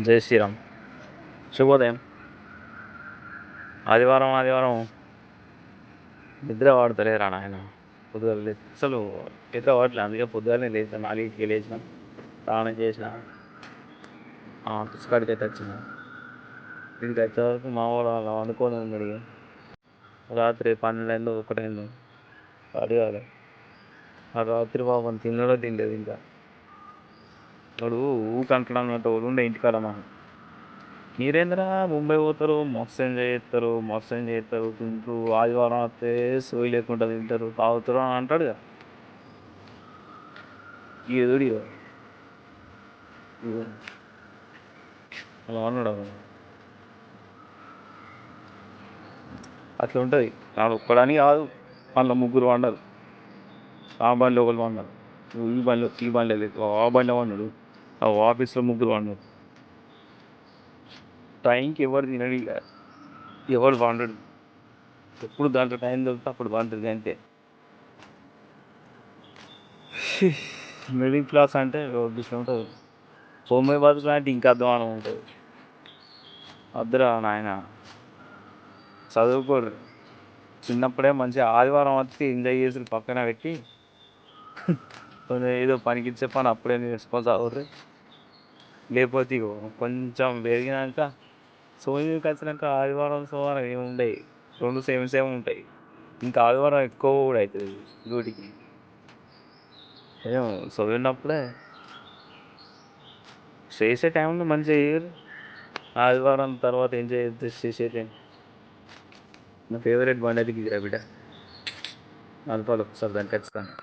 జై శ్రీరామ్. శుభోదయం. ఆదివారం ఆదివారం నిద్ర పడతలేరా నాయన. పొద్దుగాల అసలు నిద్ర పడట్లే. అందుకే పొద్దుగానే లేచిన 4కి లేచిన, స్నానం చేసిన, పుస్తకాడికి అయితే వచ్చిన. ఇంటికి వచ్చే వరకు మా వాడు అలా వండుకొని ఉన్నాడు. రాత్రి 12 ఒకటైంది అడగాలి. ఆ రాత్రి బాబు తిన్నాడో తినలేదు. ఇంకా వాడు ఊకంటున్నట్టు ఉండే ఇంటికాడ మాకు. మీరేంద్రా ముంబై పోతారు, మస్తు ఎంజాయ్ చేస్తారు, తింటారు, ఆదివారం వస్తే సోయి లేకుండా తింటారు, తాగుతారు అని అంటాడు కదా. ఎదుడి అలా అన్నాడు. అట్లా ఉంటుంది. నాకు ఒక్కడని కాదు, మళ్ళీ ముగ్గురు వండరు. ఆ బండిలో ఒకరు వండరు, ఈ బండిలో లేదు, ఆ బండిలో వండడు, ఆ ఆఫీస్లో ముగ్గురు వండరు. టైంకి ఎవరు తినడు, ఎవరు వండడు. ఎప్పుడు దాంట్లో టైం దొరికితే అప్పుడు వండుతుంది అంతే. మిడిల్ క్లాస్ అంటే విషయం ఉంటుంది. సోమ్య బతుకు అంటే ఇంకా అధ్వానం ఉంటుంది. వద్దురా నాయన, చదువుకోరు. చిన్నప్పుడే మంచిగా ఆదివారం వచ్చి ఎంజాయ్ చేసి పక్కన పెట్టి ఏదో పనికిచ్చే పని అప్పుడే నేర్చుకొని చదువురు. లేకపోతే కొంచెం పెరిగినాక సోమ్యకి వచ్చినాక ఆదివారం సోమవారం ఏముంటాయి, 2 సేమ్ ఉంటాయి. ఇంకా ఆదివారం ఎక్కువ కూడా అవుతుంది డ్యూటీకి. ఏం చదివినప్పుడే చేసే టైంలో మంచిగా చేయరు. ఆదివారం తర్వాత ఎంజాయ్ చేసేది. నా ఫేవరెట్ బండి అయితే గిరా బిడ్డ. నడపాలి ఒకసారి దాన్ని ఖచ్చితంగా.